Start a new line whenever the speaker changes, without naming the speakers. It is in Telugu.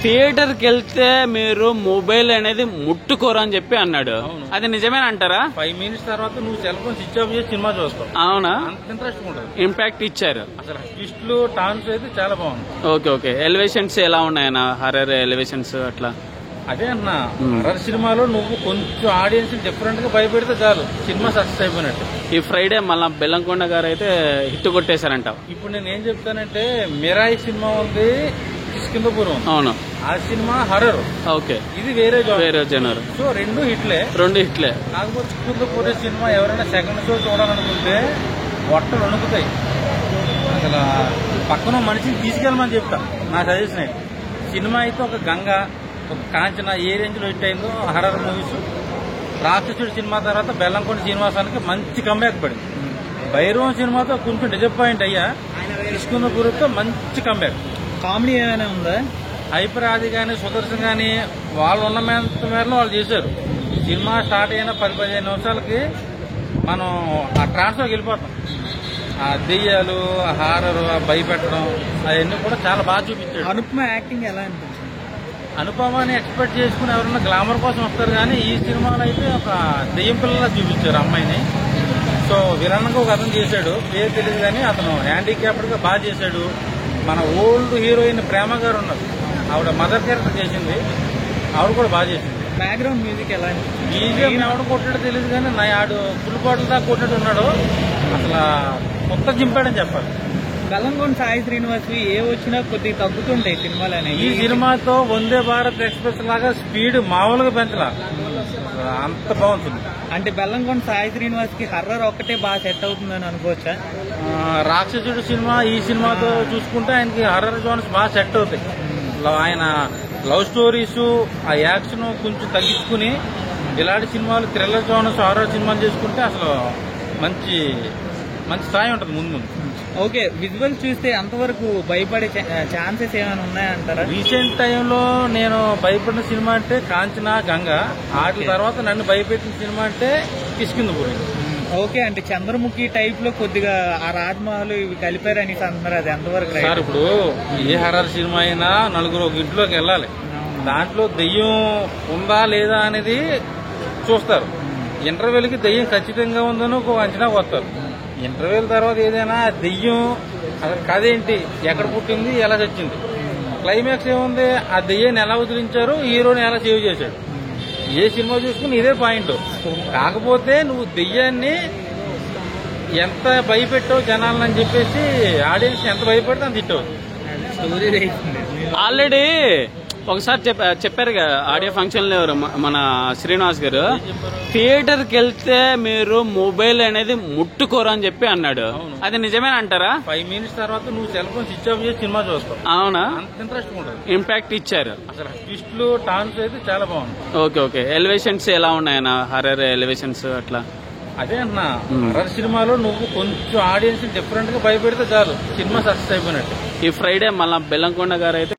థియేటర్ కి వెళ్తే మీరు మొబైల్ అనేది ముట్టుకోరు అని చెప్పి అన్నాడు. అది నిజమేనా అంటారా?
5 minutes తర్వాత నువ్వు సెల్ ఫోన్ స్విచ్ ఆఫ్ చేసి సినిమా చూస్తావు.
అవునా?
అంత ఇంట్రెస్ట్ ఉంటుంది.
ఇంపాక్ట్ ఇచ్చారు
అసలు ట్విస్ట్లు టర్న్స్ అయితే చాలా బాగుంది.
Okay okay. ఎలివేషన్స్ ఎలా ఉన్నాయన్నా? హర్రర్ ఎలివేషన్స్ అట్లా
అదే అన్నా, హర్రర్ సినిమాలో నువ్వు కొంచెం ఆడియన్స్ డిఫరెంట్ గా భయపెడితే చాలు సినిమా సక్సెస్ అయిపోయినట్టు.
ఈ ఫ్రైడే మళ్ళా బెల్లంకొండ గారు అయితే హిట్ కొట్టేశారంట.
ఇప్పుడు నేను ఏం చెప్తానంటే, మిరాయి సినిమా ఉంది, కిష్కిందపురం.
అవును,
ఆ సినిమా హర్రర్.
ఓకే,
ఇది వేరే
జనర్.
సో రెండు హిట్లే. కాకపోతే కిష్కిందపురం సినిమా ఎవరైనా సెకండ్ షో చూడాలనుకుంటే బొట్టలు వణుకుతాయి. అసలు పక్కన మనిషిని తీసుకెళ్ళమని చెప్తా నా సజెషన్. సినిమా అయితే ఒక గంగ, ఒక కాంచన ఏ రేంజ్ లో హిట్ అయిందో హర్రర్ మూవీస్. రాక్షసుడి సినిమా తర్వాత బెల్లంకొండ శ్రీనివాసానికి మంచి కంబ్యాక్ పడింది. భైరవం సినిమాతో కొంచెం డిసప్పాయింట్ అయ్యా. కిష్కిందపురంతో మంచి కంబ్యాక్.
కామెడీ ఏమైనా ఉందా?
హైపర్ ఆది కానీ సుదర్శన్ కానీ వాళ్ళు ఉన్న మేరలో వాళ్ళు చేశారు. సినిమా స్టార్ట్ అయిన 10-15 నిమిషాలకి మనం ఆ ట్రాన్స్లోకి వెళ్ళిపోతాం. ఆ దెయ్యాలు, హారర్, భయపెట్టడం అవన్నీ కూడా చాలా బాగా చూపించాడు.
అనుపమ యాక్టింగ్ ఎలా అనిపించింది?
అనుపమని ఎక్స్పెక్ట్ చేసుకుని ఎవరన్నా గ్లామర్ కోసం వస్తారు, కానీ ఈ సినిమాలో అయితే ఒక దెయ్యం పిల్లలా చూపించారు అమ్మాయిని. సో విలన్గా ఒక అతను చేశాడు, పేరు తెలియదు కానీ అతను హ్యాండిక్యాప్డ్ గా బాగా చేశాడు. మన ఓల్డ్ హీరోయిన్ ప్రేమ గారు ఉన్నారు, ఆవిడ మదర్ క్యారెక్టర్ చేసింది, ఆవిడ కూడా బాగా చేసింది.
బ్యాక్గ్రౌండ్ మ్యూజిక్ ఎలా అనిపించింది?
మ్యూజియం ఎవడు కొట్టాడో తెలియదు కానీ ఆడు ఫుల్ బాటిల్ దాకా కొట్టాడు ఉన్నాడు. అసలు కొత్త చింపాడని చెప్పాలి.
బెల్లంకొండ సాయి శ్రీనివాస్ ఏ వచ్చినా కొద్దిగా తగ్గుతుంటాయి సినిమాలు అనేవి.
ఈ సినిమాతో వందే భారత్ ఎక్స్ప్రెస్ లాగా స్పీడ్ మామూలుగా పెంచలా, అంత బాగుంటుంది.
అంటే బెల్లంకొండ సాయి శ్రీనివాస్ కి హర్రర్ ఒక్కటే బాగా సెట్ అవుతుందని అనుకోవచ్చా?
రాక్షసుడు సినిమా ఈ సినిమాతో చూసుకుంటే ఆయనకి హర్రర్ జోన్స్ బాగా సెట్ అవుతాయి. ఆయన లవ్ స్టోరీస్, ఆ యాక్షన్ కొంచెం తగ్గించుకుని ఇలాంటి సినిమాలు థ్రిల్లర్ జోన్స్, హారర్ సినిమాలు చేసుకుంటే అసలు మంచి మంచి స్థాయి ఉంటుంది ముందు ముందు.
ఓకే, విజువల్ చూస్తే అంతవరకు భయపడే ఛాన్సెస్ ఏమైనా ఉన్నాయంటారా?
రీసెంట్ టైంలో నేను భయపడిన సినిమా అంటే కాంచన, గంగ. వాటి తర్వాత నన్ను భయపెట్టిన సినిమా అంటే కిష్కిందపురం.
ఓకే, అంటే చంద్రముఖి టైప్ లో కొద్దిగా ఆ రాజ్మహల్ ఇవి కలిపారని అంటున్నారు, అది ఎంతవరకు?
సార్ ఇప్పుడు ఏ హర్రర్ సినిమా అయినా నలుగురు ఒక ఇంట్లోకి వెళ్ళాలి, దాంట్లో దెయ్యం ఉందా లేదా అనేది చూస్తారు. ఇంటర్వెల్కి దెయ్యం ఖచ్చితంగా ఉందని ఒక అంచనాకు వస్తారు. ఇంటర్వెల్ తర్వాత ఏదైనా దెయ్యం అసలు కథ ఏంటి, ఎక్కడ పుట్టింది, ఎలా చచ్చింది, క్లైమాక్స్ ఏముంది, ఆ దెయ్యాన్ని ఎలా వదిలించారు, హీరోని ఎలా సేవ్ చేశాడు, ఏ సినిమా చూసుకుని ఇదే పాయింట్. కాకపోతే నువ్వు దెయ్యాన్ని ఎంత భయపెట్టావు జనాలని చెప్పేసి ఆడియన్స్ ఎంత భయపడితే అంత తిట్టావు.
ఆల్రెడీ ఒకసారి చెప్పారు కదా ఆడియో ఫంక్షన్ లో మన శ్రీనివాస్ గారు, థియేటర్ కి వెళ్తే మీరు మొబైల్ అనేది ముట్టుకోరు అని చెప్పి అన్నాడు. అది నిజమేనా అంటారా?
5 minutes తర్వాత నువ్వు సెల్ ఫోన్ స్విచ్ ఆఫ్ చేసి సినిమా చూస్తావు.
అవునా?
అంత ఇంట్రెస్ట్ ఉంటుంది.
ఇంపాక్ట్ ఇచ్చారు.
అసలు ట్విస్ట్లు టర్న్స్ అయితే చాలా బాగుంది.
Okay okay. ఎలివేషన్స్ ఎలా ఉన్నాయన్నా? హర్రర్ ఎలివేషన్స్ అట్లా?
అదే అన్నా, హర్రర్ సినిమాలో నువ్వు కొంచెం ఆడియన్స్ డిఫరెంట్ గా భయపెడితే చాలు సినిమా సక్సెస్ అయిపోయినట్టు.
ఈ ఫ్రైడే మళ్ళా బెల్లంకొండ గారు అయితే